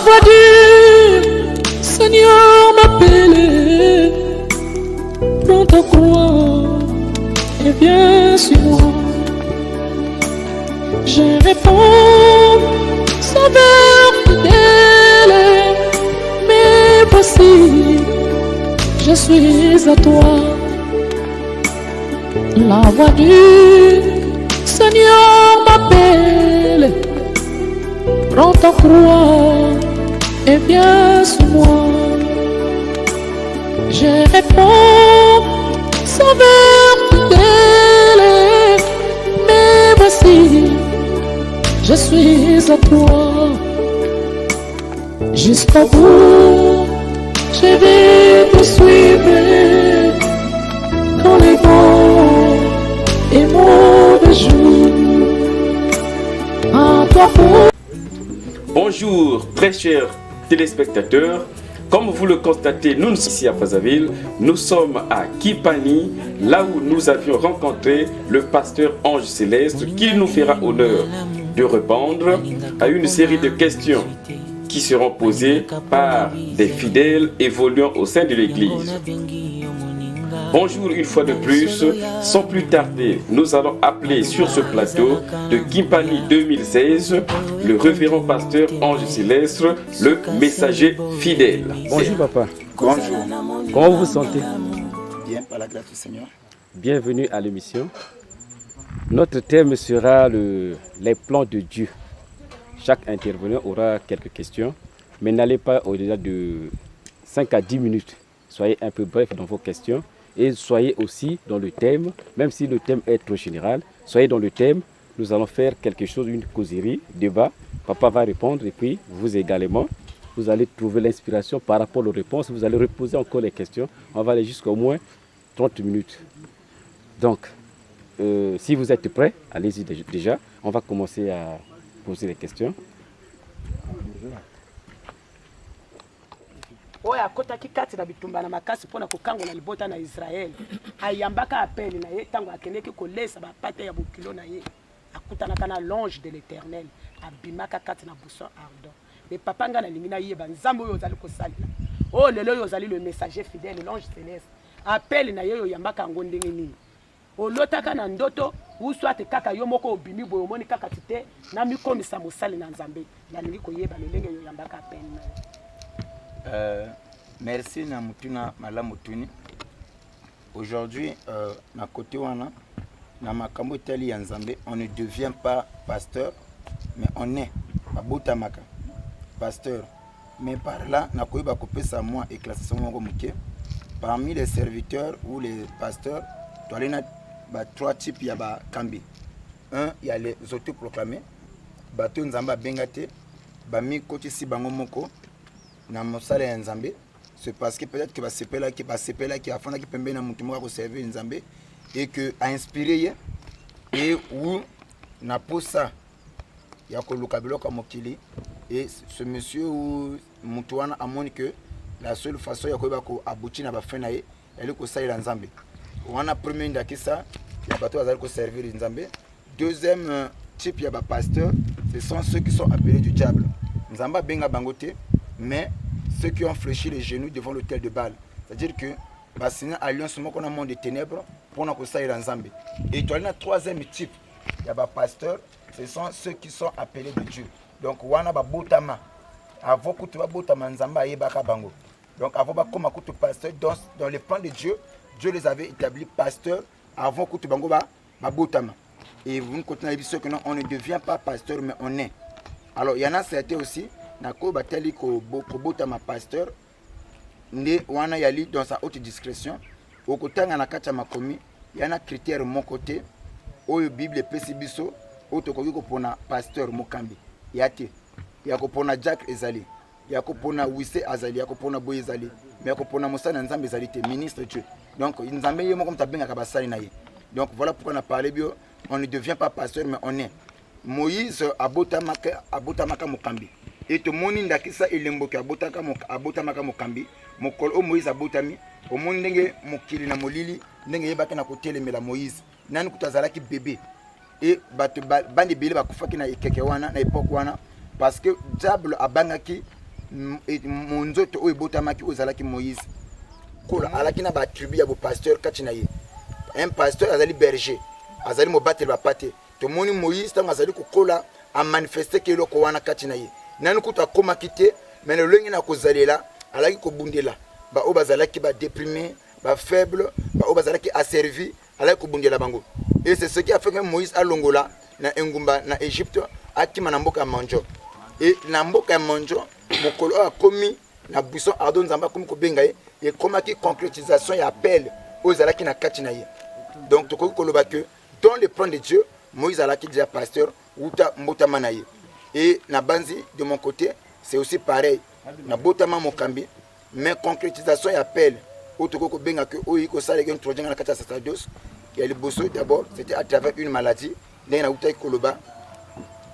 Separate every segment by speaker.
Speaker 1: voix du Seigneur m'appelle. Prends ta croix et viens sur moi. Je réponds, Sauveur fidèle, mais voici, je suis à toi. La voix du Seigneur m'appelle. Prends ta croix et viens sur moi. Je réponds, Sauveur fidèle, mais voici, je suis à toi. Jusqu'au bout, je vais te suivre dans les bons et mauvais jours. À toi pour...
Speaker 2: Bonjour, très chers téléspectateurs. Comme vous le constatez, nous sommes ici à Brazzaville. Nous sommes à Kipani, là où nous avions rencontré le pasteur Ange Céleste, qui nous fera honneur de répondre à une série de questions qui seront posées par des fidèles évoluant au sein de l'Église. Bonjour une fois de plus, sans plus tarder, nous allons appeler sur ce plateau de Kipani 2016 le révérend pasteur Ange Céleste, le messager fidèle.
Speaker 3: Bonjour papa.
Speaker 4: Bonjour.
Speaker 3: Comment vous vous sentez?
Speaker 4: Bien, par la grâce du Seigneur.
Speaker 3: Bienvenue à l'émission. Notre thème sera les plans de Dieu. Chaque intervenant aura quelques questions, mais n'allez pas au-delà de 5 à 10 minutes. Soyez un peu bref dans vos questions. Et soyez aussi dans le thème, même si le thème est trop général, soyez dans le thème, nous allons faire quelque chose, une causerie, débat. Papa va répondre et puis vous également, vous allez trouver l'inspiration par rapport aux réponses, vous allez reposer encore les questions. On va aller jusqu'au moins 30 minutes. Donc, si vous êtes prêts, allez-y déjà. On va commencer à poser les questions.
Speaker 5: oyo akotaki kati na bitumba na makasi mpona kokangola libota na Israel ayambaka apeli na ye ntango akendeki kolesa bapate ya bokilo na ye akutanaka na l'ange de l'Éternel abimaka kati na buisson ardent. Me papa nga nalingi nayeba nzambe oyo ozali kosalela oyo lelo oyo ozali le messager fidèle l'ange céleste apeli na ye oyo oyambaka yango ndenge nini olotaka na ndoto uswate kaka yo moko obimi boye omoni kaka tite na mikomisa mosali na nzambe nalingi koyeba lolenge oyo oyambaka apeli na ye.
Speaker 4: Merci na mutuna malamu tuni. Aujourd'hui, na côté wana na makambo tali ya Nzambe, on ne devient pas pasteur, mais on est abota maka pasteur. Mais par là, na koyeba kopesa moi et classation moko muke. Parmi les serviteurs ou les pasteurs, tu as les trois types ya ba kambi. Un, il y a les autoproclamés, bato Nzamba bengate, ba mi koti si bango moko. Na mosala ya Nzambe, c'est parce que peut-être que basepela qui a fondaki pembe na mutu moko servir Nzambe et que a inspiré et où na posa ya koluka biloko mokili et ce monsieur ou mutu wana amoni que la seule façon ya koyeba ko abouti na ba fin na ye elle ko salela Nzambe wana premier ndakisa ya bato azali ko servir Nzambe. Deuxième type ya ba pasteur, ce sont ceux qui sont appelés du diable. Nzamba benga bangote. Mais ceux qui ont fléchi les genoux devant l'autel de Baal, c'est-à-dire que Bassina alliance qu'on a monde de ténèbres pour nous conseiller l'ensemble. Et tu as un troisième type, il y a des pasteurs, ce sont ceux qui sont appelés de Dieu. Donc wana ba botama, avant que tu vas botama nzamba yebaka bango. Donc avant ba comme que tu pasteur dans les plans de Dieu, Dieu les avait établis pasteurs avant que tu bango ba botama. Et vous ne continuez ceux que non, on ne devient pas pasteur mais on est. Alors il y en a certains aussi. Nako bateli ko bota ma pasteur ne wana yali dans sa haute discrétion okotanga na kati ya makomi yana critère mon côté oyo bible pesi biso otokoki ko pona pasteur mokambi yate ya ko pona Jack ezali ya ko pona Wise azali ya ko pona Boy ezali mais ko pona Mosana Nzambe ezali te ministre Dieu donc Nzambe yemo comme tabenga ka basali na ye. Donc voilà pourquoi on a parlé bio, on ne devient pas pasteur mais on est. Moïse abotamaka mokambi. Et tout le monde ndakisa elemboki abotamaka mokambi. Mokolo o Moïse abotami, o monde ndenge mokili na molili, ndenge yebaka na kotelemela Moïse. Nani kutazalaki bébé. Et bandi bele bakufaki na ekeke wana na époque wana parce que diable abangaki monzoto oyo botamaki ozalaki Moïse kola alaki na ba tribu ya bo pasteur kati na ye un pasteur azali berger azali mobateli bapate tomoni Moïse tango azali kokola a manifester ke eloko wana kati na ye nani kuta akomaki te mais lolenge na kozalela alaki kobundela ba oyo bazalaki ba déprimé ba faible ba oyo bazalaki asservi alaki kobundela bango et c'est ce qui a fait que Moïse alongola na engumba na Égypte akima na mboka ya Manjo et na mboka ya Manjo mokolo akomi na buisson ardon nzamba akomi kobenga ye ekomaki concrétisation ya appel oyo ezalaki na kati na ye donc tokoki koloba que dans le plan de Dieu Moïse alaki déjà pasteur uta mbotama na ye et na banzi de mon côté c'est aussi pareil na botama mokambi mais concrétisation ya appel oyo tokoki kobenga que oyo ekosalaki introduire na kati ya sacerdoce ya liboso d'abord c'était à travers une maladie ndenge na utaki koloba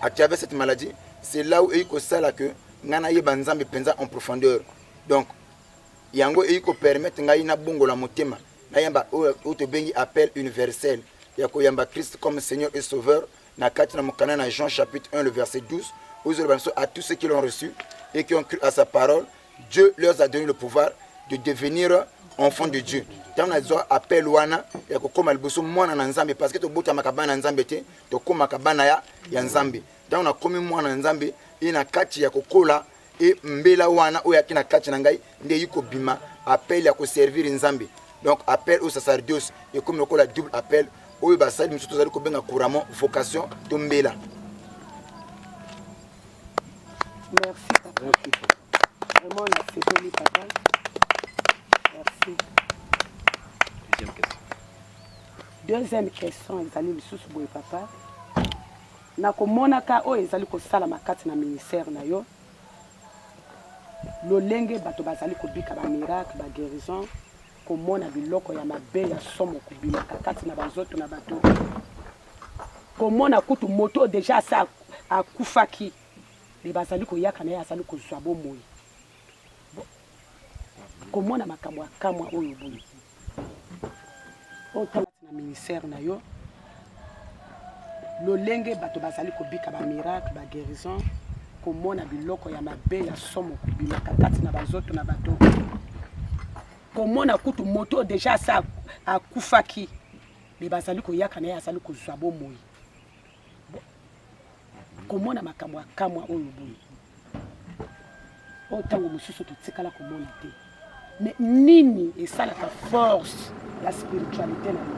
Speaker 4: à travers cette maladie c'est là où ekosala que ngana yeba nzambe penza en profondeur donc yango eko permettre ngai na bongola motema na yamba oyo tobengi appel universel ya koyamba Christ comme Seigneur et Sauveur na kati na mokana na Jean chapitre 1 le verset 12 à tous ceux qui l'ont reçu et qui ont cru à sa parole Dieu leur a donné le pouvoir de devenir enfants de Dieu. Tant na zo appel wana ya kokoma liboso mwana na nzambe parce que to bota makabana nzambe te to koma kabana ya nzambe. Tant na komi mwana na nzambe ina kati ya kokola et mbela wana oya kina kati na ngai nde yiko bima appel ya ko servir nzambe. Donc appel au sacerdoce et comme le la double appel oyo basali misuto zali ko benga couramment vocation to mbela.
Speaker 5: Merci papa. Vraiment la c'est papa. Merci. Deuxième question ezali lisusu boye papa. Na komonaka oyo ezali kosala makati na ministère na yo. Lolenge bato bazali kobika ba miracle, ba guérison, komona biloko ya mabe ya somo kubima kati na bazoto na bato. Komona kutu moto déjà sa akufaki. Le bazali koyaka na azali kozwa bomoi. Komona makambo akamwa oyo boye. Otala na ministère na yo. Lolenge bato bazali kobika ba miracle, ba guérison, komona biloko ya mabe ya somo kubima kati na bazoto na bato. Komona kutu moto déjà sa akufaki. Le bazali koyaka na azali kozwa bomoi. Komona makambo akamwa oyo boye. Otango mususu totikala komona te. Mais nini esalaka force la spiritualité na yo.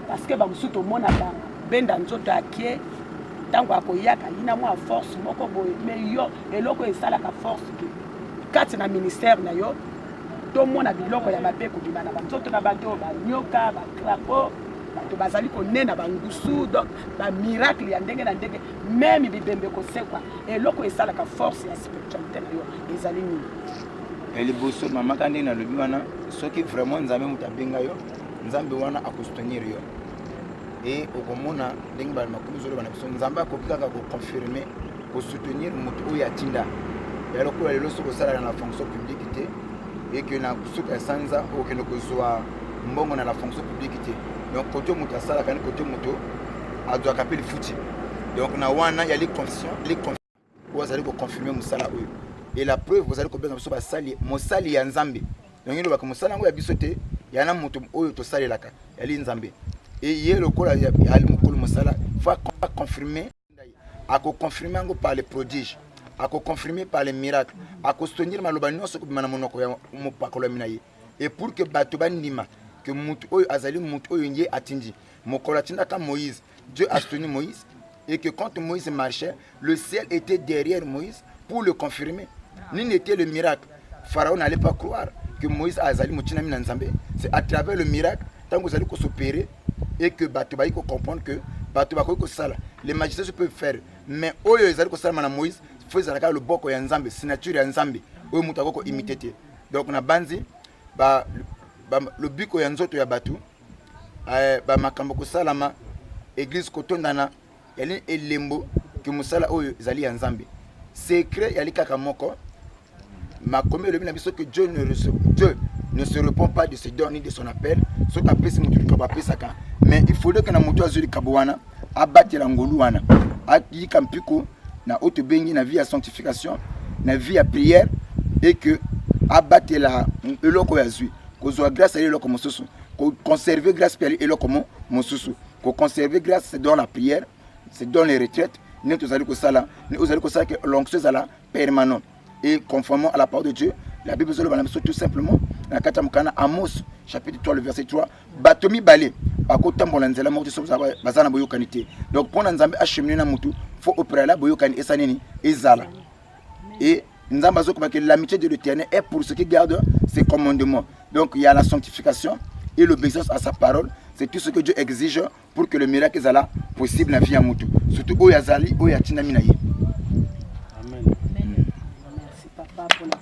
Speaker 5: Parce que bamususu tomona ba benda nzoto akie tango akoyaka ina mwa force moko boye mais yo eloko esalaka force ke kati na ministère na yo tomona biloko ya mabe kobima na banzoto na bato ba nyoka ba crapaud bato bazali konena bangusu donc ba miracle ya ndenge na ndenge même bibembe kosekwa eloko esalaka force ya spiritualité na yo ezali nini.
Speaker 4: Eliboso mama kandi na lobi wana soki vraiment nzambe mutabenga yo nzambe wana akostenir yo et okomona ndenge ba makumi zolo bana biso nzambe akopikaka ko confirmer ko soutenir mutu oya tinda ya loko lelo soko sala na fonction publique te et que na suka sanza o ke nokozwa mbongo na la fonction publique te donc côté mutu asala kana côté mutu adwa kapeli futi donc na wana ya les conditions vous allez ko confirmer musala oyo. Et la preuve vous allez kobenga biso basali mosali ya nzambe donc ngelo baka mosala ngo ya biso te yana mutu oyo to salelaka yali nzambe et ye lokola ya ali mukulu mosala faut confirmer ako confirmer ngo par les prodiges ako confirmer par les miracles ako soutenir maloba nyonso ko bimana monoko ya mopakolo minaye et pour que bato bandima que mutu oyo azali mutu oyo ngie atindi mokolo atinda ka Moïse Dieu a soutenu Moïse et que quand Moïse marchait le ciel était derrière Moïse pour le confirmer. Nini était le miracle. Pharaon n'allait pas croire que Moïse a azali mutina mina nzambe. C'est à travers le miracle tant que vous allez s'opérer et que bato ba ko comprendre que bato ba ko sala. Les magiciens peuvent faire mais oyo ezali ko sala na Moïse faut zalaka le boko ya nzambe, signature ya nzambe. Oyo mutu akoko imiter. Donc na banzi ba le biko ya nzoto ya bato ba makambo ko salama église kotondana yali elembo que musala oyo ezali ya nzambe. Secret yali kaka moko makomé le bina biso que Dieu ne se répond pas de ses dons ni de son appel so ta pesi mutu ko ba pesaka mais il faudrait que na mutu azuri kabwana abatela ngolu wana akika mpiko na auto bengi na vie ya sanctification na vie ya prière et que abatela eloko ya zui kozwa grâce à eloko mosusu ko conserver grâce pe eloko mosusu ko conserver grâce c'est dans la prière c'est dans les retraites ne tozali ko sala ne ozali ko sala que l'onction sala permanent et conformément à la parole de Dieu. La Bible dit tout simplement dans Amos chapitre 3 le verset 3 batomi balé bakotambola nzela moko so bazana boyokanité donc pour nzambe acheminer na mutu faut au préalable boyokani esaneni ezala et nzambe azoko que l'amitié de l'Éternel est pour ceux qui gardent ses commandements. Donc il y a la sanctification et l'obéissance à sa parole, c'est tout ce que Dieu exige pour que le miracle soit possible dans la vie à mutu surtout oyazali oyatina minaye.
Speaker 5: Amen. Merci papa pour la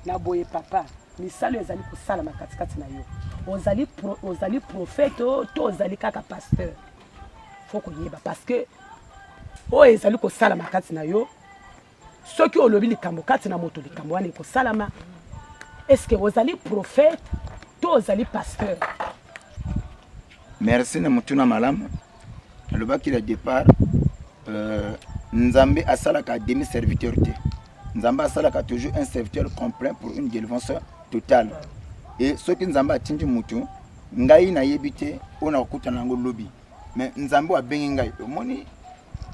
Speaker 5: na boye papa misalo ezali kosala makatikati na yo ozali prophète to ozali kaka pasteur faut koyeba parce que oyo ezali kosala makati na yo soki olobi likambo kati na moto likambo wana ekosalama est-ce que ozali prophète to ozali pasteur?
Speaker 4: Merci na mutuna malamu alobaki le départ nzambe asalaka demi serviteur te nzambe asalaka toujours un serviteur complet pour une délivrance totale et ce qui nzambe atindi mutu ngai na yebite ona okutana ngo lobby mais nzambe wa bengi ngai omoni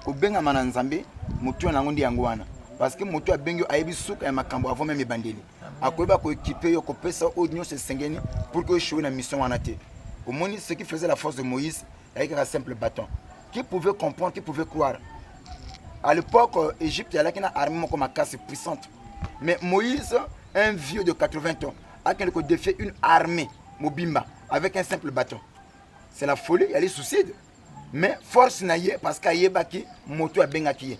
Speaker 4: ko benga mana nzambe mutu na ngo ndi yango wana parce que mutu abengi ayebi suka ya makambo avant même bandeli akoyeba ko équiper yo ko pesa audio se sengeni pour que je na mission wana te omoni ce qui faisait la force de Moïse avec un simple bâton qui pouvait comprendre qui pouvait croire. À l'époque, Égypte avait une armée comme casse puissante. Mais Moïse, un vieux de 80 ans, a défié une armée Mobimba avec un simple bâton. C'est la folie, il y a les suicides. Mais force naïe parce qu'Aïebaki, Moto a bengaki.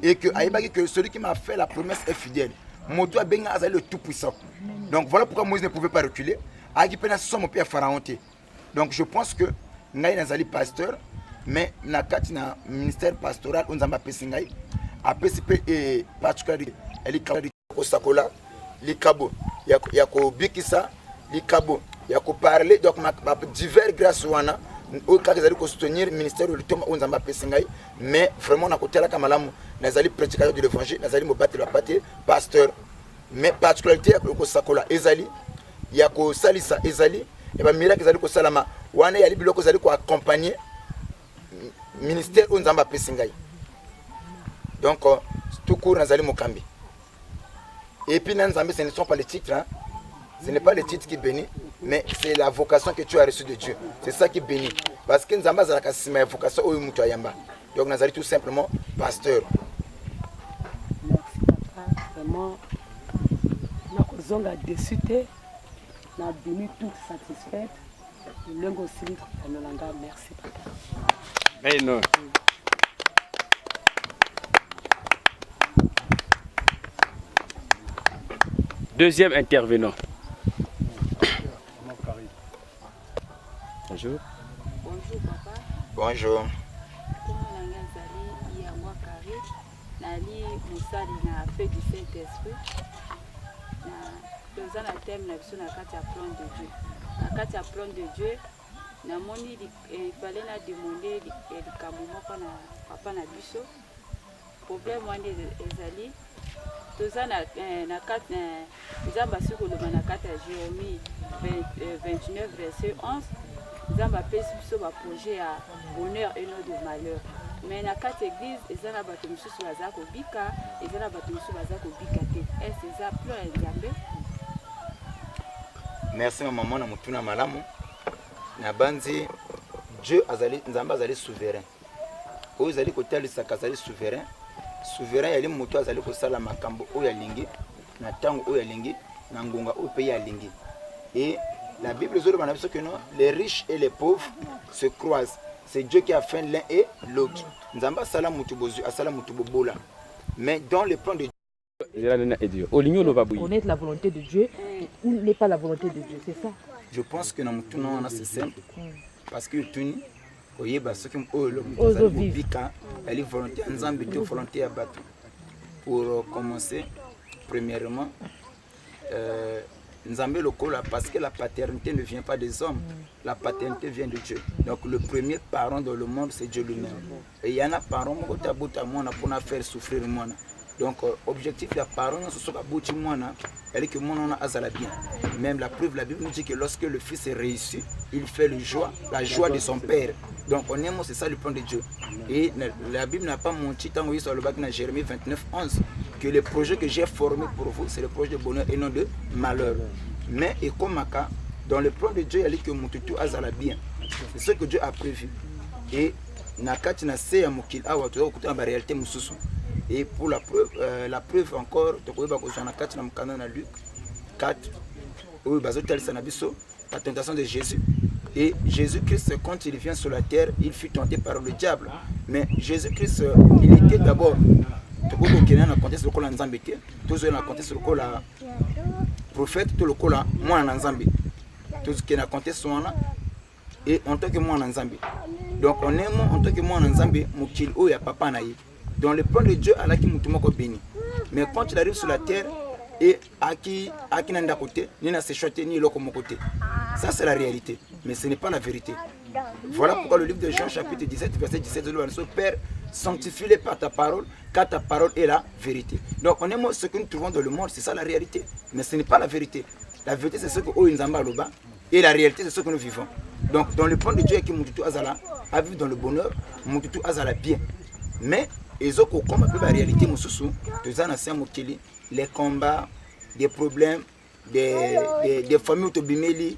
Speaker 4: Et que Aïebaki, que celui qui m'a fait la promesse est fidèle. Moto a bengaki le tout puissant. Donc voilà pourquoi Moïse ne pouvait pas reculer. Aïebaki n'a son père pharaon. Donc je pense que Naï Nazali pasteur. Mais na kati na ministère pastoral on zamba pesingai a PCP et particulièrement elikabo sakola likabo ya ko bikisa likabo ya ko parler donc divers grâce wana o kakazali ko soutenir ministère de Thomas on zamba pesingai mais vraiment na kotela kamalamu nazali prédicateur de l'évangile nazali mo battre la paté pasteur mais particularité ya ko sakola ezali ya ko salisa ezali et ba miracle ezali ko salama wana ya libiloko ezali ko accompagner ministère on zamba pesingai donc tout court nazali mokambi et puis nzambe ce ne sont pas les titres hein? Ce n'est pas les titres qui bénit mais c'est la vocation que tu as reçue de Dieu c'est ça qui bénit parce que nzamba zalaka sima vocation oyo mutu ayamba donc nazali tout simplement pasteur.
Speaker 5: Merci papa vraiment na kozonga dessus na bini tout satisfaite lengo sili kanolanga merci papa.
Speaker 3: Mais non. Deuxième intervenant. Bonjour.
Speaker 6: Bonjour papa.
Speaker 4: Bonjour.
Speaker 6: Comment nazali ya mwakari nali musali na fête du Saint-Esprit na toza na thème na biso na kati ya plan de Dieu. Na kati ya plan de Dieu namoni il fallait na demander likambo moko na papa na biso problème wana ezali toza na kati nzambe asi koloba na kati ya Jérémie 29 verset 11 nzambe apesi biso baprojet ya bonheur et non de malheur mais na kati église eza na bato mosusu baza kobika eza na bato mosusu baza kobika te est eza plan ya nzambe.
Speaker 4: Merci maman na mutuna malamu na banzi Dieu azali nzamba azali souverain oyo azali kotalisa azali souverain souverain yali mutu azali kosala makambo oyo alingi na tango oyo alingi na ngonga oyo pe alingi et la Bible zolo bana biso que non les riches et les pauvres se croisent c'est Dieu qui a fait l'un et l'autre nzamba sala mutu bozu asala mutu bobola mais dans le plan de
Speaker 1: connaître la volonté de Dieu ou n'est pas la volonté de Dieu, c'est ça?
Speaker 4: Je pense que dans tout non c'est simple parce que tout oyeba ce qui bika elle est volonté nzambe te volonté à battre pour commencer premièrement Nzambe lokola, parce que la paternité ne vient pas des hommes, la paternité vient de Dieu. Donc le premier parent dans le monde, c'est Dieu lui-même. Et il y en a parents qui pour faire souffrir moi. Donc objectif de la parole, c'est que que mon azala bien. Même la preuve, la Bible nous dit que lorsque le fils est réussi, il fait la joie de son père. Donc on aime, c'est ça le plan de Dieu. Et la Bible n'a pas menti tant sur le bac dans Jérémie 29, 11, que les projets que j'ai formés pour vous, c'est le projet de bonheur et non de malheur. Mais et comme dans le plan de Dieu, il y a que mon tutu azala bien. C'est ce que Dieu a prévu. Et nakati na se ya mokil awa to okuta ba réalité mususu. Et pour la preuve encore, tu peux voir que dans Luc 4, où la tentation de Jésus. Et Jésus-Christ, quand il vient sur la terre, il fut tenté par le diable. Mais Jésus-Christ, il était d'abord, tu peux voir qu'il y a un contexte sur le Nzambe, tout ce un contexte sur le prophète, tout le cola, moi en Nzambe. Tout ce qui est un contexte sur là, et en tant que moi en Nzambe. Donc on aime en tant que moi en Nzambe, mon qu'il y a papa naïe. Dans le plan de Dieu, Allah qui m'a béni. Mais quand il arrive sur la terre, et à qui n'a d'un côté, ni n'a séchoté, ni l'autre comme côté. Ça, c'est la réalité. Mais ce n'est pas la vérité. Voilà pourquoi le livre de Jean, chapitre 17, verset 17, de l'Ouest, Père, sanctifie-les par ta parole, car ta parole est la vérité. Donc, on aime ce que nous trouvons dans le monde, c'est ça la réalité. Mais ce n'est pas la vérité. La vérité, c'est ce que Oinzamba Loba, et la réalité, c'est ce que nous vivons. Donc, dans le plan de Dieu, qui Moututu Azala a vécu dans le bonheur, Moututu Azala bien. Mais, ils ont comme un peu la réalité, Moussoussou, les combats, des problèmes, des familles autobimeli,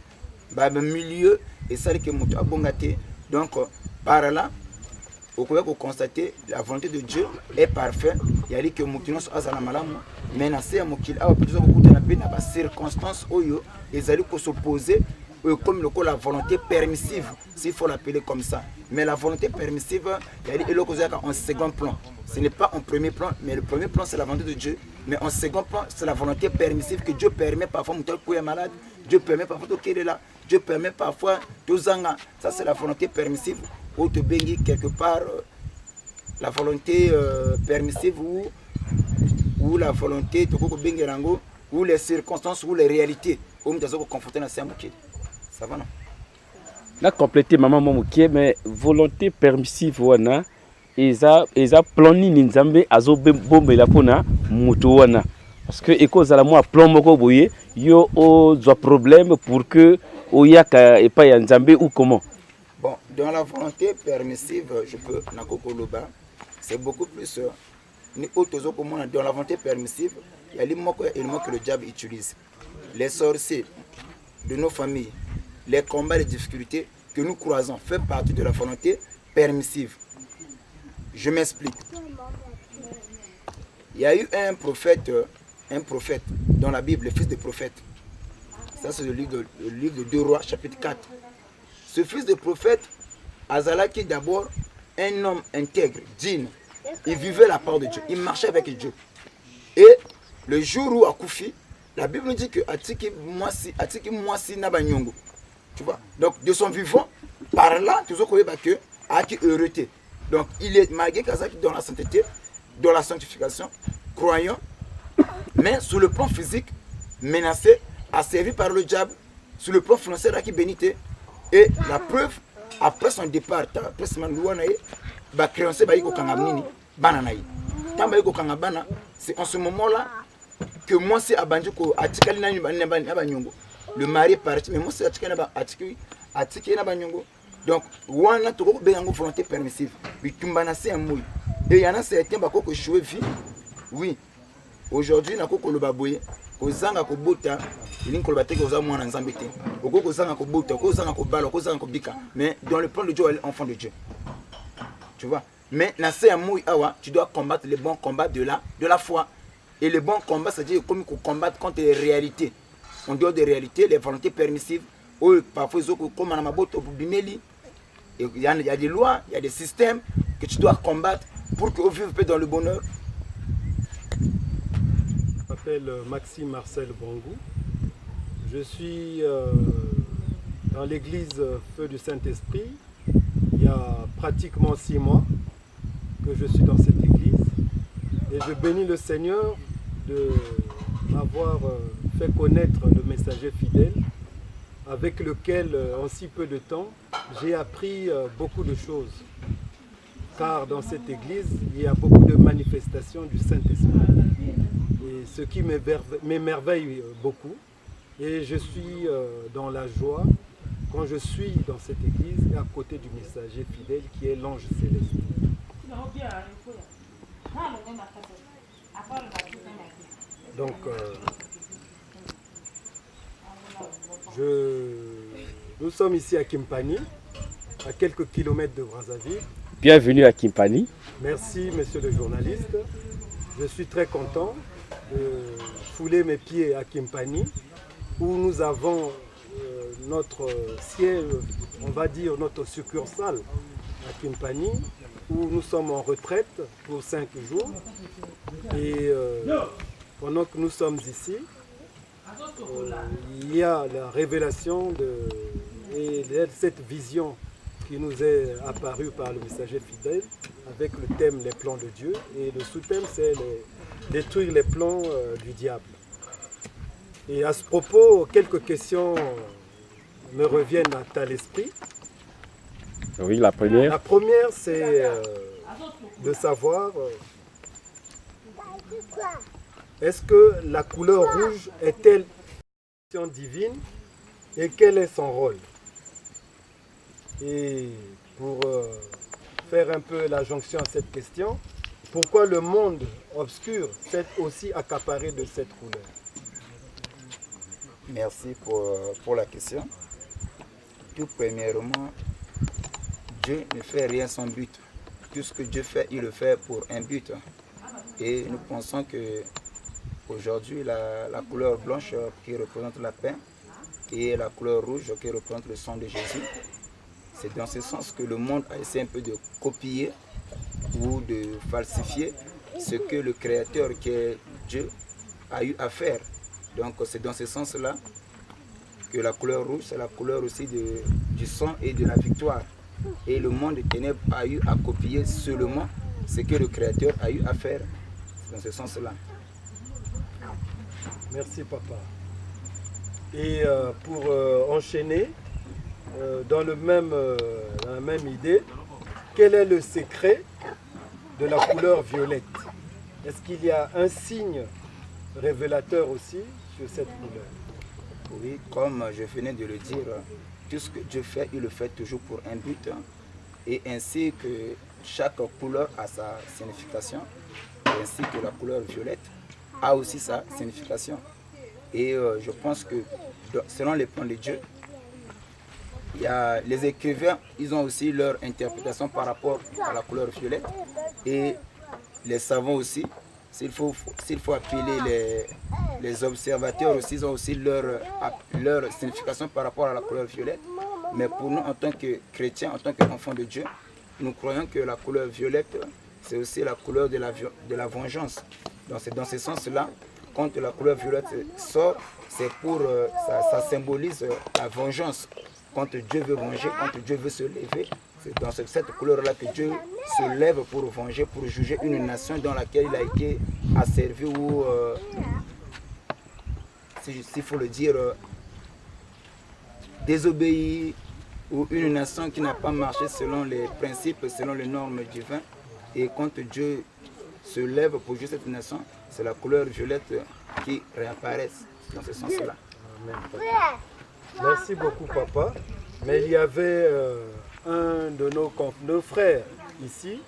Speaker 4: le milieu, et ça qui est abongaté. Donc, par là, vous pouvez constater la volonté de Dieu est parfaite. Il y a dit que Moutinos Azalamalamo, mais dans ces circonstances où ils allaient s'opposer comme la volonté permissive, s'il faut l'appeler comme ça. Mais la volonté permissive, il y a dit en second plan. Ce n'est pas en premier plan, mais le premier plan c'est la volonté de Dieu. Mais en second plan, c'est la volonté permissive que Dieu permet parfois de est malade, Dieu permet parfois de est là, Dieu permet parfois de zanga. Ça c'est la volonté permissive ou te bengi quelque part la volonté permissive ou la volonté de bengi rango ou les circonstances ou les réalités où nous sommes confrontés dans ces mots. Ça va non?
Speaker 3: Là complété maman Momouké mais volonté permissive wana eza plani ni Nzambe azo bombela pona mutu wana parce que eko zala moi plan moko boye yo ozo problème pour que oyaka et pas ya Nzambe ou comment?
Speaker 4: Bon, dans la volonté permissive, je peux nakokoloba, c'est beaucoup plus dans la volonté permissive, il y a les mots que le diable utilise. Les sorciers de nos familles, les combats, les difficultés que nous croisons font partie de la volonté permissive. Je m'explique. Il y a eu un prophète dans la Bible, le fils de prophète. Ça c'est le livre de 2 Rois, chapitre 4. Ce fils de prophète, Azalaki d'abord un homme intègre, digne. Il vivait la part de Dieu, il marchait avec Dieu. Et le jour où Akoufi, la Bible nous dit que Atiki Mwasi Nabanyongo. Tu vois? Donc de son vivant, par là, tu vois que Aki heureuté. Donc il est malgré Kazaki dans la sainteté, dans la sanctification, croyant, mais sur le plan physique, menacé, asservi par le diable, sur le plan financier, Aki bénité. Et la preuve, après son départ, après ce c'est en ce moment-là que moi c'est Abanjoko, le mari est parti, mais moi c'est Atikali Nabanyongo. Donc, on a toujours une volonté permissive. Et il y en a certains qui jouent vie. Oui, aujourd'hui, on a le baboye. Kozanga ko bota ilingi ko bateke oza mwana nzambe te oko kozanga ko bota kozanga ko bala kozanga ko bika mais dans le plan de Dieu elle est enfant de Dieu, tu vois. Mais na se amui awa tu dois combattre les bons combats de la foi, et les bons combats c'est à dire comme combattre contre les réalités, en dehors des réalités, les volontés permissives ou parfois comme na maboto bimeli. Il y a des lois, il y a des systèmes que tu dois combattre pour que vous viviez dans le bonheur.
Speaker 7: Je m'appelle Maxime Marcel Bangou. Je suis dans l'église Feu du Saint-Esprit. Il y a pratiquement 6 mois que je suis dans cette église. Et je bénis le Seigneur de m'avoir fait connaître le messager fidèle avec lequel, en si peu de temps, j'ai appris beaucoup de choses. Car dans cette église, il y a beaucoup de manifestations du Saint-Esprit. Et ce qui m'émerveille beaucoup. Et je suis dans la joie quand je suis dans cette église et à côté du messager fidèle qui est l'ange céleste. Donc, nous sommes ici à Kimpani, à quelques kilomètres de Brazzaville.
Speaker 3: Bienvenue à Kimpani.
Speaker 7: Merci, monsieur le journaliste. Je suis très content de fouler mes pieds à Kimpani, où nous avons notre siège, on va dire notre succursale à Kimpani, où nous sommes en retraite pour 5 jours. Et pendant que nous sommes ici, il y a la révélation et cette vision qui nous est apparue par le messager fidèle avec le thème les plans de Dieu. Et le sous-thème, c'est détruire les plans du diable. Et à ce propos, quelques questions me reviennent à l'esprit.
Speaker 3: Oui, la première.
Speaker 7: La première, c'est de savoir est-ce que la couleur rouge est-elle une action divine et quel est son rôle? Et pour faire un peu la jonction à cette question, pourquoi le monde obscur s'est aussi accaparé de cette couleur?
Speaker 4: Merci pour la question. Tout premièrement, Dieu ne fait rien sans but. Tout ce que Dieu fait, il le fait pour un but. Et nous pensons que aujourd'hui, la couleur blanche qui représente la paix et la couleur rouge qui représente le sang de Jésus, c'est dans ce sens que le monde a essayé un peu de copier ou de falsifier ce que le Créateur, qui est Dieu, a eu à faire. Donc c'est dans ce sens-là que la couleur rouge, c'est la couleur aussi du sang et de la victoire. Et le monde des ténèbres a eu à copier seulement ce que le Créateur a eu à faire. C'est dans ce sens-là.
Speaker 7: Merci papa. Et pour enchaîner, dans la même idée, quel est le secret de la couleur violette? Est-ce qu'il y a un signe révélateur aussi sur cette couleur?
Speaker 4: Oui, comme je venais de le dire, tout ce que Dieu fait, il le fait toujours pour un but. Et ainsi que chaque couleur a sa signification, et ainsi que la couleur violette a aussi sa signification. Et je pense que selon les plans de Dieu, il y a les écrivains, ils ont aussi leur interprétation par rapport à la couleur violette. Et les savants aussi, s'il faut appeler les observateurs aussi, ils ont aussi leur signification par rapport à la couleur violette. Mais pour nous, en tant que chrétiens, en tant qu'enfants de Dieu, nous croyons que la couleur violette, c'est aussi la couleur de la vengeance. Donc c'est dans ce sens-là, quand la couleur violette sort, c'est pour, ça symbolise la vengeance. Quand Dieu veut venger, quand Dieu veut se lever, c'est dans cette couleur-là que Dieu se lève pour venger, pour juger une nation dans laquelle il a été asservi ou, s'il faut le dire, désobéi, ou une nation qui n'a pas marché selon les principes, selon les normes divines. Et quand Dieu se lève pour juger cette nation, c'est la couleur violette qui réapparaît dans ce sens-là.
Speaker 7: Merci beaucoup papa. Mais il y avait un de nos frères ici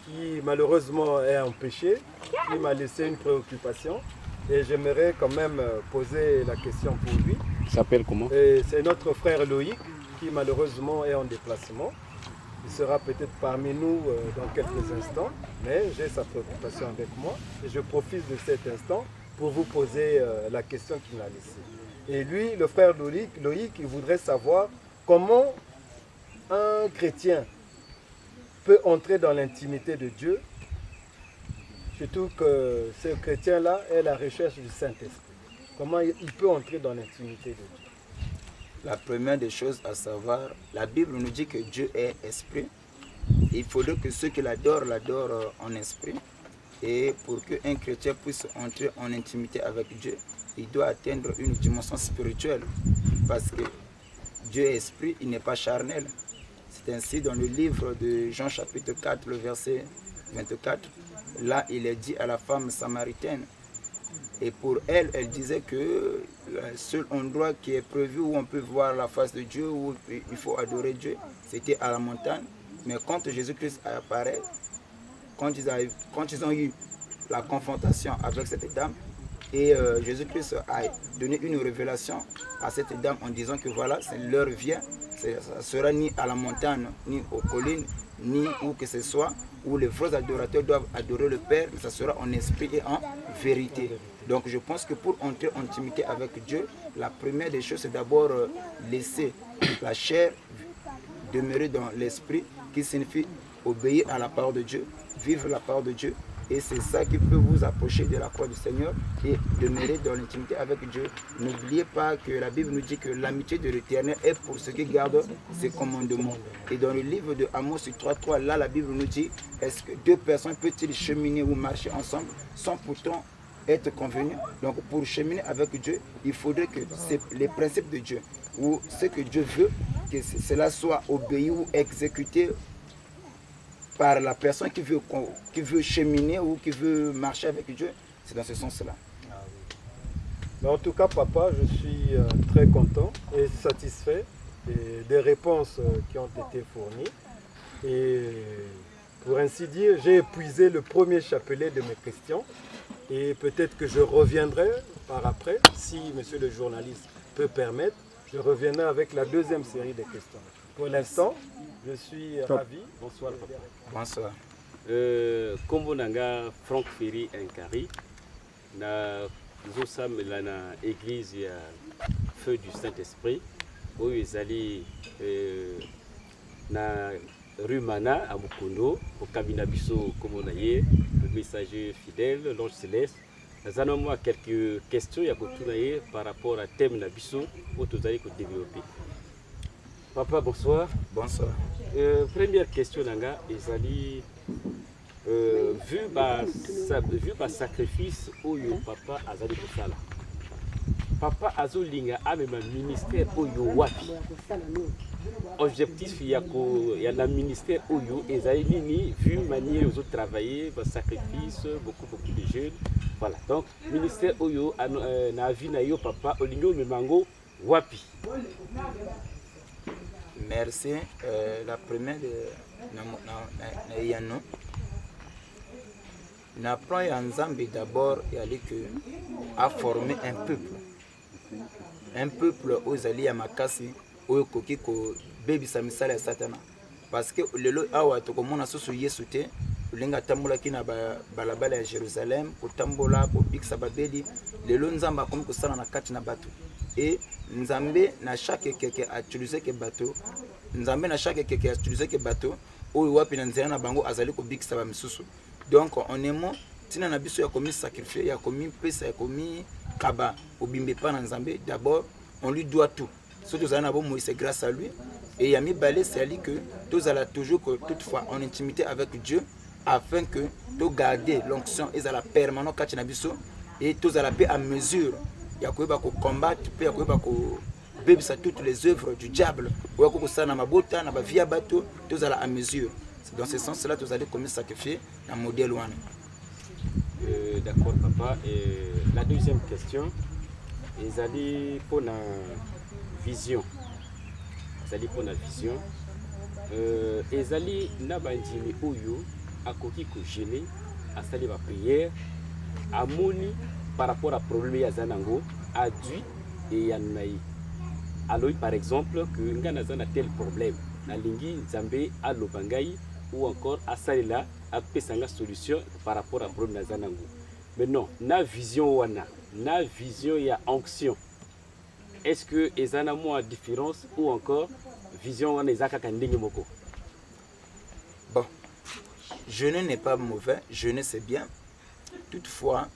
Speaker 7: qui malheureusement est empêché, qui m'a laissé une préoccupation et j'aimerais quand même poser la question pour lui.
Speaker 3: Il s'appelle comment?
Speaker 7: C'est notre frère Loïc qui malheureusement est en déplacement. Il sera peut-être parmi nous dans quelques instants, mais j'ai sa préoccupation avec moi et je profite de cet instant pour vous poser la question qu'il m'a laissée. Et lui, le frère Loïc, il voudrait savoir comment un chrétien peut entrer dans l'intimité de Dieu, surtout que ce chrétien-là est la recherche du Saint-Esprit. Comment il peut entrer dans l'intimité de Dieu?
Speaker 4: La première des choses à savoir, la Bible nous dit que Dieu est esprit. Il faudrait que ceux qui l'adorent en esprit Et pour qu'un chrétien puisse entrer en intimité avec Dieu, il doit atteindre une dimension spirituelle. Parce que Dieu est esprit, il n'est pas charnel. C'est ainsi dans le livre de Jean chapitre 4, le verset 24. Là, il est dit à la femme samaritaine. Et pour elle, elle disait que le seul endroit qui est prévu où on peut voir la face de Dieu, où il faut adorer Dieu, c'était à la montagne. Mais quand Jésus-Christ apparaît, quand ils ont eu la confrontation avec cette dame, et Jésus-Christ a donné une révélation à cette dame en disant que voilà, l'heure vient, ça ne sera ni à la montagne, ni aux collines, ni où que ce soit, où les vrais adorateurs doivent adorer le Père, mais ça sera en esprit et en vérité. Donc je pense que pour entrer en intimité avec Dieu, la première des choses, c'est d'abord laisser la chair demeurer dans l'esprit, qui signifie obéir à la parole de Dieu, vivre la parole de Dieu. Et c'est ça qui peut vous approcher de la croix du Seigneur et demeurer dans l'intimité avec Dieu. N'oubliez pas que la Bible nous dit que l'amitié de l'Éternel est pour ceux qui gardent ses commandements. Et dans le livre de Amos 3.3, là la Bible nous dit, est-ce que deux personnes peuvent-ils cheminer ou marcher ensemble sans pourtant être convenus? Donc pour cheminer avec Dieu, il faudrait que les principes de Dieu, ou ce que Dieu veut, que cela soit obéi ou exécuté par la personne qui veut cheminer ou qui veut marcher avec Dieu. C'est dans ce sens-là.
Speaker 7: Mais en tout cas, papa, je suis très content et satisfait des réponses qui ont été fournies. Et pour ainsi dire, j'ai épuisé le premier chapelet de mes questions. Et peut-être que je reviendrai par après, si monsieur le journaliste peut permettre, je reviendrai avec la deuxième série de questions. Pour l'instant, je suis ravi.
Speaker 3: Bonsoir, papa.
Speaker 4: Bonsoir.
Speaker 3: Kombo nanga Franck Ferry Nkari na zosamela na église ya Feu du Saint-Esprit oyo ezali na rue Mana à Mukondo au cabinet biso kombo na ye le messager fidèle l'ange céleste. Nazana moi quelques questions ya kotuna ye par rapport à thème na biso oyo tozali ko développer. Papa, bonsoir.
Speaker 4: Bonsoir.
Speaker 3: Première question nanga ezali vu ba sacrifice oyo papa azali kosala. Papa azolinga amema ministère oyo wapi. Objectif ya na ministère oyo ezali nini vu manière ozo travailler ba sacrifice beaucoup de jeunes. Voilà. Donc ministère oyo na vie na yo papa olingo memango wapi.
Speaker 4: Merci. La première Yano. N'apprend Nzambe d'abord à former un peuple. Un peuple aux alliés à Makasi, aux coquilles, aux bébés samisal et Satana. Parce que le lot a été comme on a souillé sauté, le linga tambola qui n'a balabala à Jérusalem, au tambola, au big sababeli, le lot Nzamba comme que ça dans la katina bateau. Et Nzambe n'a chaque quelqu'un a utilisé que bateau. Nzambe n'a chaque quelqu'un a utilisé que bateau. Ou wapi na nzela na bango azali ko big sabamisusu. Donc on est mort, tina na biso ya komi sacrifier, ya komi pesa, ya komi kaba, obimbe pa na Nzambe. D'abord, on lui doit tout. Surtout ça na bon c'est grâce à lui. Et Yami Balé c'est lui que tous allons toujours toutefois en intimité avec Dieu afin que tu garder l'onction et la permanence quand na biso et tous allons paix à mesure. Il y a quoi combattre, il y a quoi bébisa toutes les œuvres du diable. Il y a quoi ça na mabota, na ba via bateau, tous allons à mesure. C'est dans ce sens-là que vous allez comme sacrifier un modèle one.
Speaker 3: D'accord papa. Et la deuxième question, ils allaient pour la vision. Ils allaient pour la vision. Ils allaient na bandimi oyo à koki ko gêner, à salir la prière, à moni par rapport à problème ya zanango, à dui et yanaï. Alors par exemple que ngana zana tel problème, na lingi Nzambe à lobangai ou encore à Salila à pesanga solution par rapport à problème nazanango. Mais non, na vision wana, na vision ya onction. Est-ce que ezana moi différence ou encore vision wana ezaka kandingi moko?
Speaker 4: Bon, jeûner n'est pas mauvais, jeûner c'est bien. Toutefois,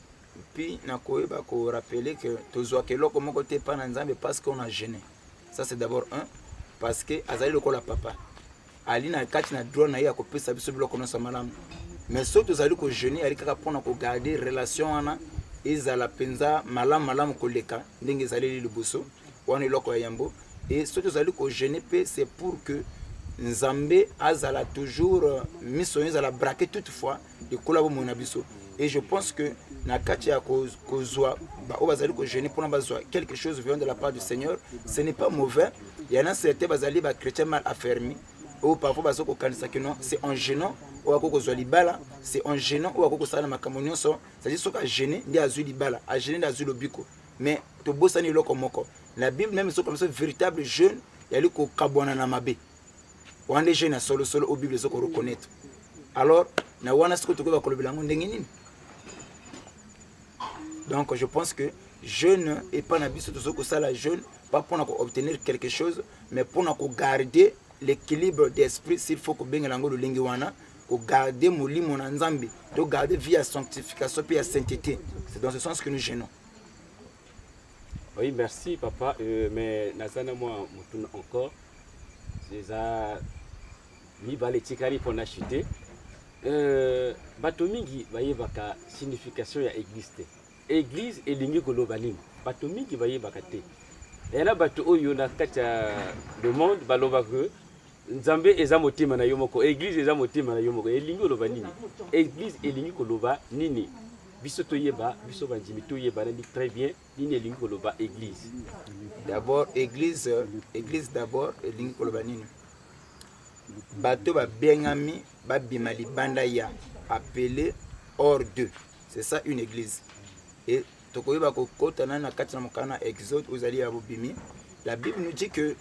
Speaker 4: puis nakoye ba ko rappeler que tozwa keloko moko te pa na Nzambe parce qu'on a jeûné. Ça c'est d'abord un parce que azali lokola papa. Ali na kati na droit na ya ko pesa biso biloko na samalamu. mais soki tozali kojeune yali kaka mpona kogarde relation wana ezala mpenza malamu koleka ndenge ezaleli liboso wana eloko ya yambo. Et soki tozali kojeune mpe c'est pour que nzambe azala toujours miso ezala braqué toutefois ekola bomoi na biso. Et je pense que na kati ya kozwa oyo bazali kojeune mpona bazwa quelque chose venant de la part du Seigneur, ce n'est pas mauvais. Il y en a certains bazali chrétiens mal affermis ou parfois bazo kokanisa que non, c'est en gênant ou akokozwa libala, c'est en gênant ou akokosala makambo nyonso, c'est-à-dire soka gêner ndi azwi libala, a gêner ndi azwi lobiko. Mais to bosani eloko moko. La Bible même so comme ça véritable jeune yali ko kabwana na mabe. Wande jeune solo au Bible so ko reconnaître. Alors na wana siko to ko ba kolobela ngo ndenge nini. Donc je pense que jeune et pas na biso to so ko sala jeune pas pour obtenir quelque chose mais pour garder l'équilibre d'esprit. S'il faut que bengelango le lingi wana ko garder molimo na nzambe, to garder vie à sanctification puis à sainteté. C'est dans ce sens que nous gênons.
Speaker 3: Oui, merci papa. Mais nazana moi mutuna encore. Déjà libale tikari pour acheter. Bato mingi baye baka signification ya église te. Église elingi kolobalingi. Bato mingi baye baka te. Et là bato oyo na kacha le monde baloba que nzambe eza motima na yo moko, église eza motima na yo moko. Elingi koloba nini? Église elingi koloba nini? Biso toyeba, biso bandimi toyeba na très bien nini elingi koloba église.
Speaker 4: D'abord église d'abord elingi koloba nini? Bato ba bengami ba bima libanda ya appelé hors d'eux. C'est ça une église. Et tokoyeba ko kotana na kati na mokana Exode uzali ya bobimi. La Bible nous dit que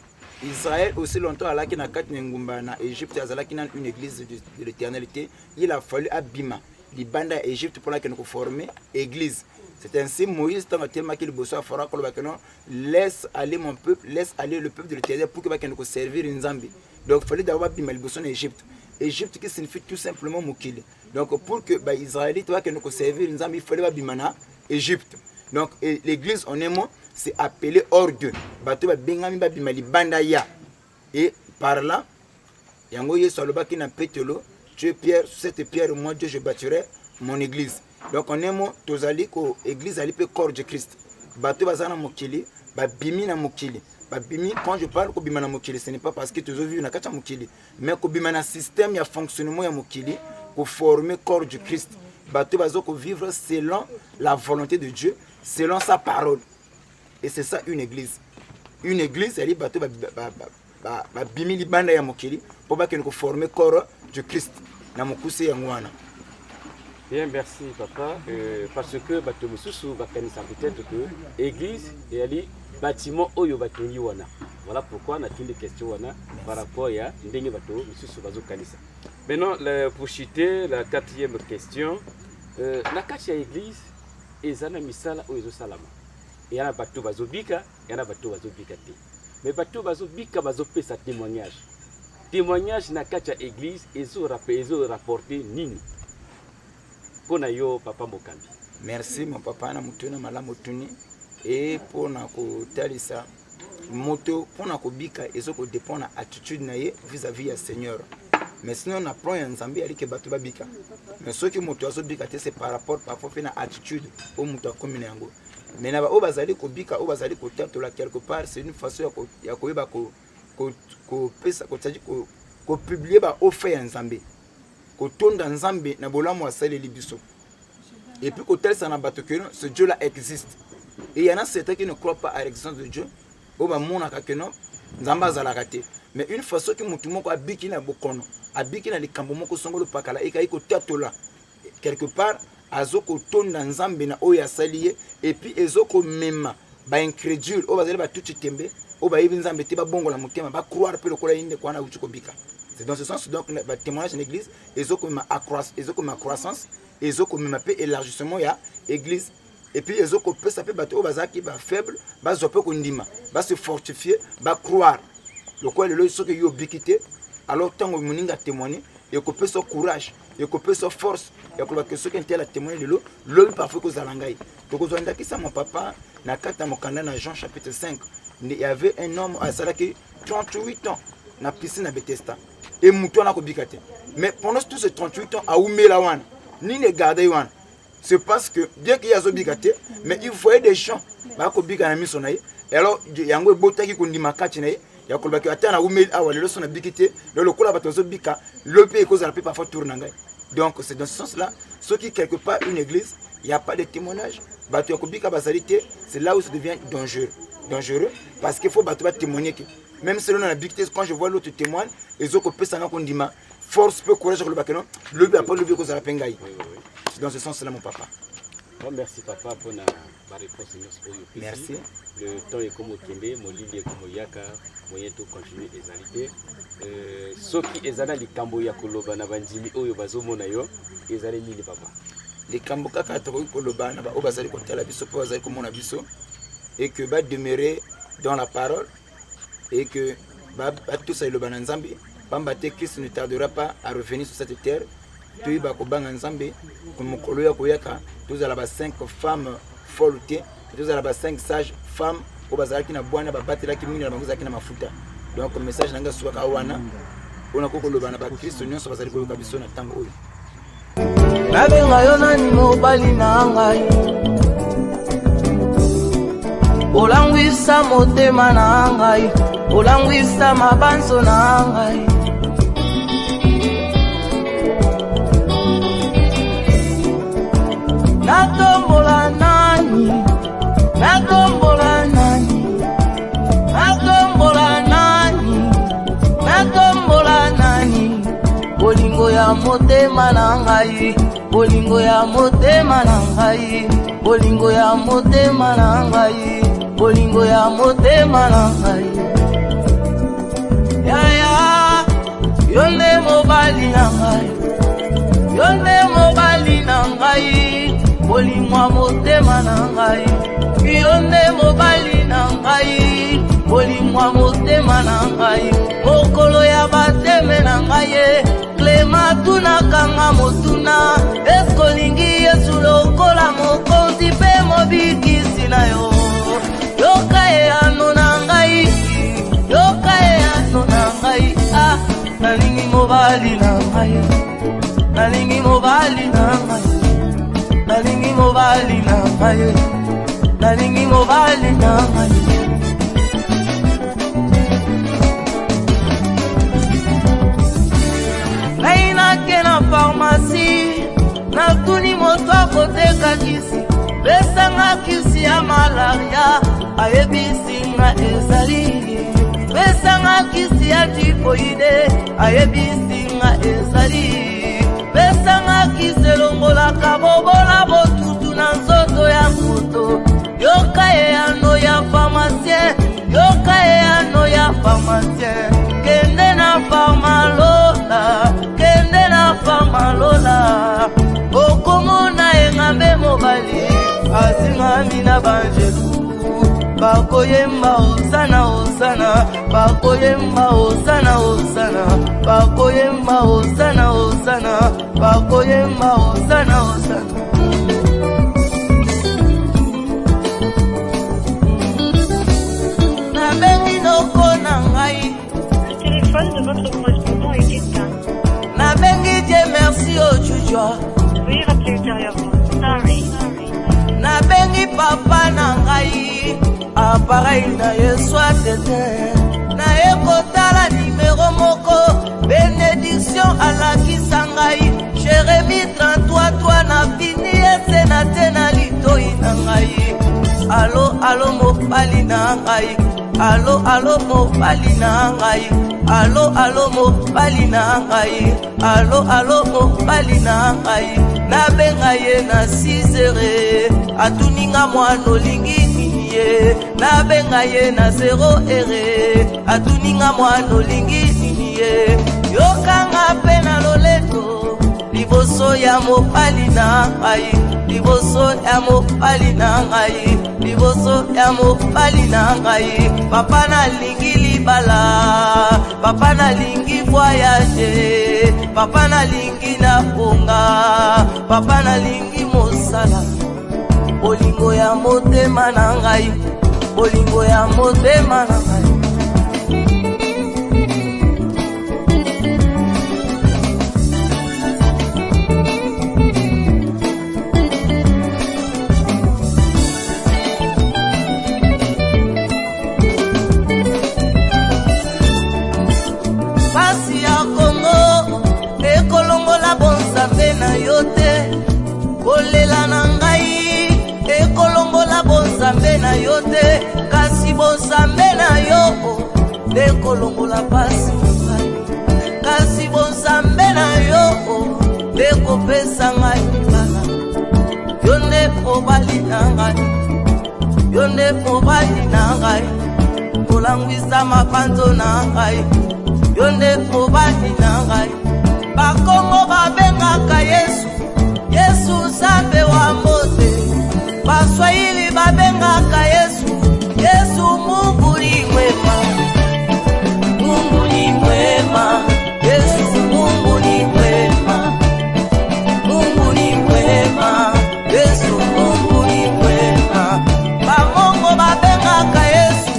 Speaker 4: Israël aussi longtemps alaki na kati na ngumba na Égypte azalaki na une église de l'éternalité. Il a fallu abima libanda ya Égypte pour que nous former église. C'est ainsi Moïse tant tellement qu'il bossa fera que non laisse aller mon peuple, laisse aller le peuple de l'éternel pour que nous servir Nzambi. Donc il fallait d'abord abima liboso na Égypte. Égypte qui signifie tout simplement mokili. Donc pour que les Israélites que nous servir Nzambi, il fallait abima na Égypte. Donc l'église en un mot c'est appelé hors d'eux. Bato ba bengami ba bima libanda ya. Et par là yango yesu alobaki na Pételo, tu es pierre, sur cette pierre moi Dieu je bâtirai mon église. Donc en un mot tozali ko église ali pe corps de Christ. Bato bazana mokili, ba bimi na mokili. Ba bimi quand je parle ko bima na mokili, ce n'est pas parce que tu as vu na kacha mokili, mais ko bima na système ya fonctionnement ya mokili pour former corps de Christ. Bato bazo ko vivre selon la volonté de Dieu, selon sa parole. Et c'est ça une église. Une église, elle est bateau bimi libanda ya mokili pour que nous former corps de Christ. Na mokuse ya ngwana.
Speaker 3: Bien, merci papa. Parce que bateau mususu bakanisa peut-être que église et ali bâtiment oyo batongi wana. Voilà pourquoi on a une question wana par rapport à ndenge bateau mususu bazo kanisa. Maintenant pour citer la quatrième question, la quatrième église ezana misala oyo salama. Il y a un bateau bazobika, il y a un bateau bazobika. Mais bateau bazobika bazopesa témoignage. Témoignage na kacha église ezo rapporter nini. Pona yo papa Mokambi.
Speaker 4: Merci mon papa na mutuna malamu tuni et pona ko talisa moto pona ko bika ezo ko dépend na attitude na ye vis-à-vis ya Seigneur. Mais sinon on apprend ya nzambi ali ke bato babika. Mais ce que moto azobika c'est par rapport parfois na attitude au moto akomina yango. Mais na ba o bazali ko bika o bazali ko tatola quelque part, c'est une façon ya ko yeba ko pesa ko tsaji ko publier ba offre ya nzambe. Ko tonda nzambe na bolamu asali libiso. Et puis ko tel ça na bato que ce Dieu là existe. Et il y en a certains qui ne croient pas à l'existence de Dieu. O ba mona ka que non nzamba za la raté. Mais une façon que mutu moko abiki na bokono, abiki na likambo moko songolo pakala e kai ko tatola quelque part azoko tonda nzambe na oya saliye et puis ezoko mema ba incrédule o bazali ba tuti tembe o ba yibi nzambe te ba bongo la motema ba croire pe lokola inde kwa na uti ko bika. C'est dans ce sens donc ba témoignage en église ezoko ma croissance ezoko mema pe élargissement ya église et puis ezoko pe ça peut bato o bazaki ba faible ba zope ko ndima ba se fortifier ba croire lokola le soki yo bikité alors tango muninga témoigner et ko pe so courage et ko pe so force et ko ba que ce qui est la témoigner de l'homme parfois ko zalangai to ko zonda kisa mon papa na kata mokanda na Jean chapitre 5 il y avait un homme à Salaki 38 ans na piscine à Bethesda et muto na ko bikate Mais pendant tous ces 38 ans, à Oumelawan, ni les garder wan. C'est parce que, bien qu'il y a Zobigate, mais il faut des champs. Et alors, il y a un beau qui dit Makati, il y a un peu de Oumel, le leçon de Bikité, le collaborateur Zobika, le pays cause la paix parfois tourne. Donc, c'est dans ce sens-là, ce qui quelque part une église, il n'y a pas de témoignage. C'est là où ça devient dangereux. Dangereux parce qu'il faut témoigner. Même si on a Bikité, quand je vois l'autre témoigne, les autres peut s'en dit force, peu courage, le bac, le but après le but cause la pengaï. C'est dans ce sens-là, mon papa.
Speaker 3: Bon, merci papa pour la réponse.
Speaker 4: Merci.
Speaker 3: Le temps est comme au Kende, mon livre est comme au Yaka, moyen de continuer les alités. Ceux qui sont dans les Camboya Koloba, Navandimi, Oyobazo Monayo, ils allaient mis les papa.
Speaker 4: Les Camboka Katoro Koloba, Nabazali Kotel Abiso, Pozai comme mon abisso, et que va demeurer dans la parole, et que tout ça est le Bananzambi, Pambate Christ ne tardera pas à revenir sur cette terre. Tous bakobanga nzambe comme koloya koyaka tous à la 5 femmes folles tous à la 5 sages femmes au bazalaki na bwana babatela ki mingi na bango zaki na mafuta. Donc le message nanga swaka wana ona ko koloba na ba Kristo nyonso bazali ko kabiso na tango oyo
Speaker 8: nabenga yo nani mobali na ngai olangwisa motema na ngai olangwisa mabanzo na ngai natombola nani natombola nani natombola nani natombola nani bolingo ya motema na ngai bolingo ya motema na ngai bolingo ya motema na ngai bolingo ya motema na ngai yaya yonde mobali na ngai yonde mobali na ngai bolimwa motema na ngai yonde mobali na ngai bolimwa motema na ngai mokolo ya bateme na ngai klema tunakanga motuna eskolingi yesu lokola mokonzi mpe mobikisi na yo yoka eyano na ngai yoka eyano na ngai nalingi mobali na ngai nalingi mobali na ngai nalingi mobali na ngai nalingi mobali na ngai ngai nake na pharmacie natuni moto akoteka kisi pesanga kisi ya malaria ayebisinga ezali pesanga kisi ya tifoide ayebisinga ezali pesanga kiselongolaka bobola botutu na nzoto ya moto yoka eyano ya pharmacien yoka eyano ya pharmacien kende na pharmalola kende na pharmalola okomona engambe mobali asingami na banjelu bakoyemba osana osana bakoyemba osana osana bakoyemba osana osana bakoyemba osana osana nabengi noko na ngai
Speaker 9: le téléphone de votre correspondant est éteint
Speaker 8: nabengi Dieu merci ojujwa
Speaker 9: veuillez rappeler ultérieurement sorry
Speaker 8: nabengi papa na ngai appareil na yesu atete naye kotala nimero moko bénédiction alakisa ngai Jérémi 33 na fini esena te na litoi na ngai alo alo mobali na ngai alo alo mobali na ngai alo alo mobali na ngai alo alo mobali na ngai nabenga ye na 6 heures atuninga mwana olingi nini ye nabenga ye na 0 heures atuninga mwana olingi nini ye yokanga mpe na loleto liboso ya mobali na ngai liboso ya mobali na ngai liboso ya mobali na ngai papa nalingi libala papa nalingi voyage papa nalingi na ponga papa nalingi mosala bolingo ya motema na ngai bolingo ya motema na ngai kolongola pasi kasi bonzambe na yo ekopesa ngai libala yo nde mobali na ngai yo nde mobali na ngai kolangwisa mapanzo na ngai yo nde mobali na ngai bakongo babengaka Yesu Yesu nzambe wa mbote baswahili babengaka Yesu Yesu Mungu ni mwema Mungu ni mwema Yesu Mungu ni mwema Mungu ni mwema Yesu Mungu ni mwema bamongo babengaka Yesu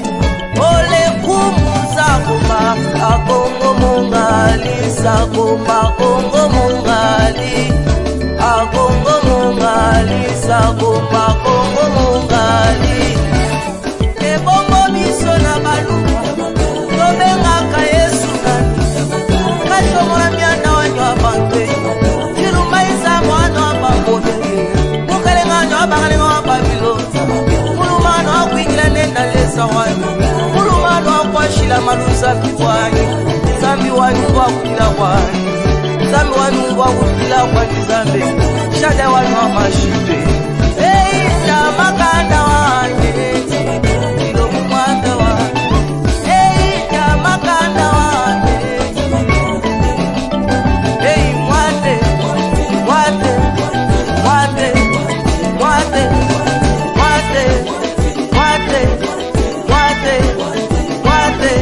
Speaker 8: ole kumuza kumba akongo mungali sakumba kongo mungali akongo mungali sakumba kongo mungali ebongo biso na baluka tobengaka Yesu nani kachomona mianda wanyo abante chilumba isa mwana wabambote mukalenganyo wabangalenga wababilota mulumano wakwingila nenda lesa wanyo mulumano wakwashila malusa kiwanyi zambi wanyu wakutila wanyu zambi wanyu wakutila wanyu zambi shada wanyu wamashipe eita makanda wanyu ilo kumwanda wanyu eita makanda wanyu ei mwate mwate mwate mwate mwate mwate mwate mwate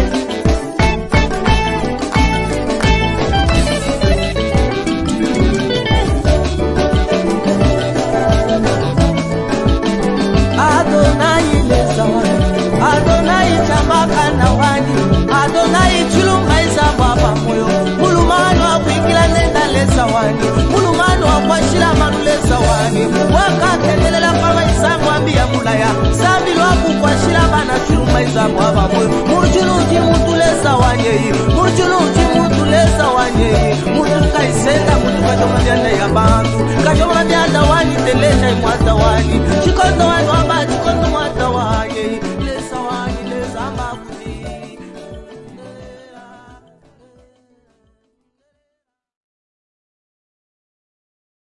Speaker 8: Adonai chambaka na wani Adonai chilumba isa baba moyo mulumano akwingila nenda lesa wani mulumano akwashila manulesa wani wakakendelela kama isangu ambia mulaya sambi lwaku kwashila bana chilumba isa baba moyo murchuluji mutulesa wanyeyi murchuluji mutulesa wanyeyi mutuka isenda mutuka jomadianda ya bantu kajomadianda wani telesha imwata wani chikoto